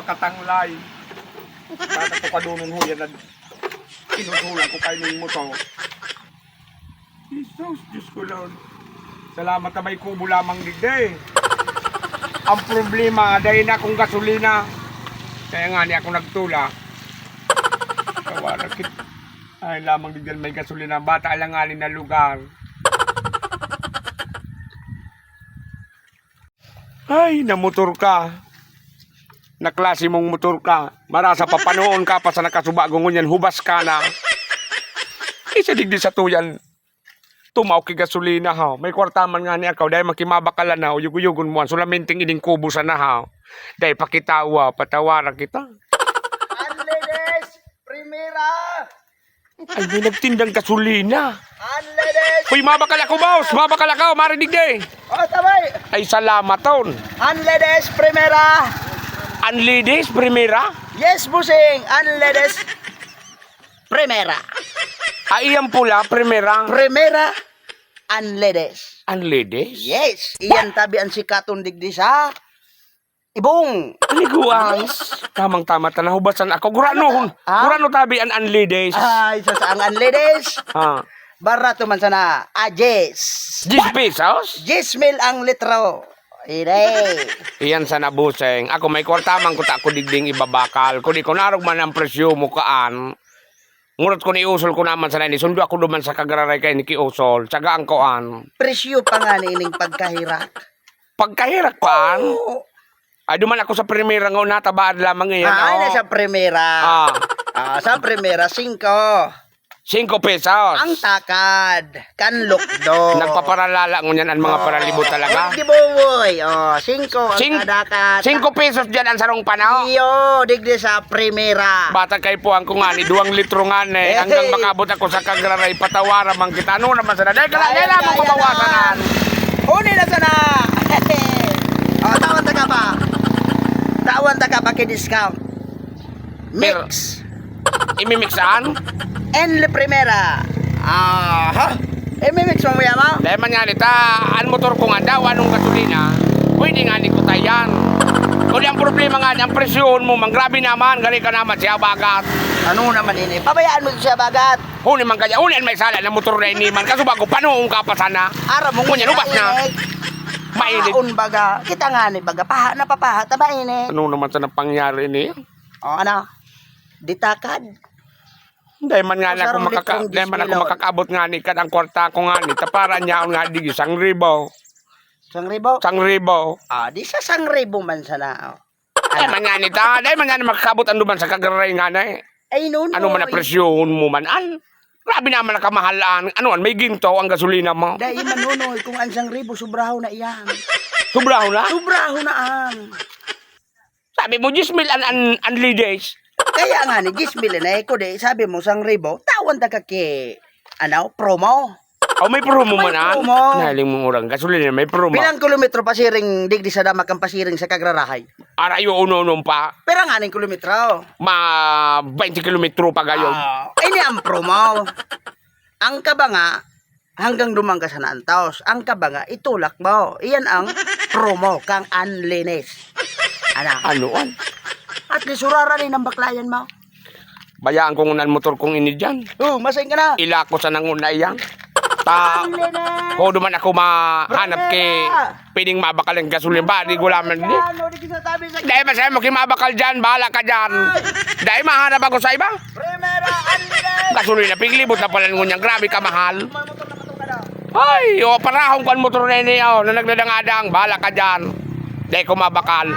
katanglay. Tata ko kadunon ho yan na inutulan ko kayo ng motor. Jesus, Diyos ko Lord. Salamat na may kubo lamang digday. Ang problema, dahil na akong gasolina. Kaya nga niya ako nagtula. Kawarakit. Ay, lamang digday may gasolina. Bata alanganin na lugar. Ay, namotor ka. Naklase mong motor ka. Marasa papanoon ka pa sa nakasubagong yan. Hubas ka na. Isa digdi sa tuyan. Tumaw ki gasolina ha. May kwartaman nga niya ikaw. Dahil makimabakalan na. Uyug-uyugon mo. Sulaminting ining kubo sa na ha. Dahil pakitawa. Patawaran kita. Unledes! Primera! Ay, may nagtindang gasolina. Unledes! Uy, mabakal ako, boss. Mabakal ako. Marinig eh. Oh, tabay! Ay, salamat taon. Unledes! Primera! Unladies, primera. Yes, busing! Unledes! Primera! Ay, yan pula, primera. Primera! Unledes! Unladies? Yes! Iyan tabi ang sikatong digdi sa ibong! Paliguan. Tamang-tama ta nahubasan ako. Gurano, Ah? gurano tabi an unladies. Ay, sa saang unledes! Ah. Barato man sana, ajes! 10 pesos? 10,000 ang litro! Ire! Iyan sa nabuseng. Ako may kwartamang ko ta ko digding ibabakal. Kung di ko narog man ang presyo mo kaan. Ngurot ko ni Usol ko naman sa nani. Sundo ako duman sa kagararay kay ni Usol. Tsagaan ko an. Presyo pa nga nining pagkahirak. Pagkahirak paan. Oo. Ay duman ako sa primera nga natabaad lamang iyan. Ay, oh. nasa primera. Sa primera, 5. 5 pesos. Ang takad. Kanlukdo. Nagpaparalala ko niyan ang mga paralibo talaga. Di boy. 5 ang kadakad. 5 pesos dyan ang sarong panao. Iyo, digdi sa primera. Bata kay po ang kungan, 2 litro nga eh. Hanggang makabot ako sa kagraray, patawara man kita. Ano naman sana? Dahil kailangan mo mabawasanan. Huni na sana. Tawan ta ka pa. Tawan ta ka pa kay-discount. Mix. Imimixan? Enle primera. Mix mo mo. Dahil man nga nita, ang motor ko nga daw, anong gasolina, pwede nga ni ko tayan. Kung ang problema nga, ang presyon mo, mang grabe naman, gali ka naman siya bagat. Ano naman ini? Pabayaan mo siya bagat. Huni man kaya, huni may sala ng motor na iniman, kaso bago panoong ka pa sana. Ara mo Kunya, lubas na. Mainit. Pahaon baga. Kita nga ni baga. Paha na papaha. Taba ini. Ano naman sana pangyari ni? Ano? Ditakad. Dahil man nga na Sarong litrong dahil man ako dismilon. makakabot nga ni kan ang kwarta ko nga ni taparan niya nga di 1,000. 1,000? 1,000. Di sa 1,000 man sana. Dahil man nga ni ta, dahil man nga ni makakabot ang duman sa kagaray nga na eh. Ay, no. Ano man na presyon mo man an? Grabe naman ang kamahalan. Ano an, may ginto ang gasolina mo. Dahil manunoy kung ang 1,000 sobraho na iyan. Sobraho na. Sobraho na ang. Sabi mo 10,000 an ladies. Kaya nga ni 10,000 na ko de. Sabi mo 1,000. Tawan ta ka ki. Promo. O may promo May man an. promo. Nahiling mong urang gasolina may promo. Pilang kilometro pasiring digdi sa damak ang pasiring sa kagrarahay. Arayo uno-unom pa. Pero nga ning kilometro. 20 kilometro pa gayon. Ini ang promo. Ang kabanga, hanggang dumang ka sa naantaos. Ang kabanga, itulak mo. Iyan ang promo kang unlinis. Ano an? At lisurara rin ang baklayan mo. Bayaan kong unan motor kong ini dyan. Masayin ka na. Ilako sa nanguna yan. Unlinis. Kung duman ako mahanap kay pwedeng mabakal ang gasolina ba? Di ko laman di. Dahil masaya mo kimabakal dyan, bahala ka dyan. Dahil mahanap ako sa iba. Primera, unlinis. Gasolina, piglibot na pala ngunyan. Grabe ka mahal. Ay, parahong ko ang motor na ini, na nagdadangadang. Bahala ka dyan. Dahil kumabakal.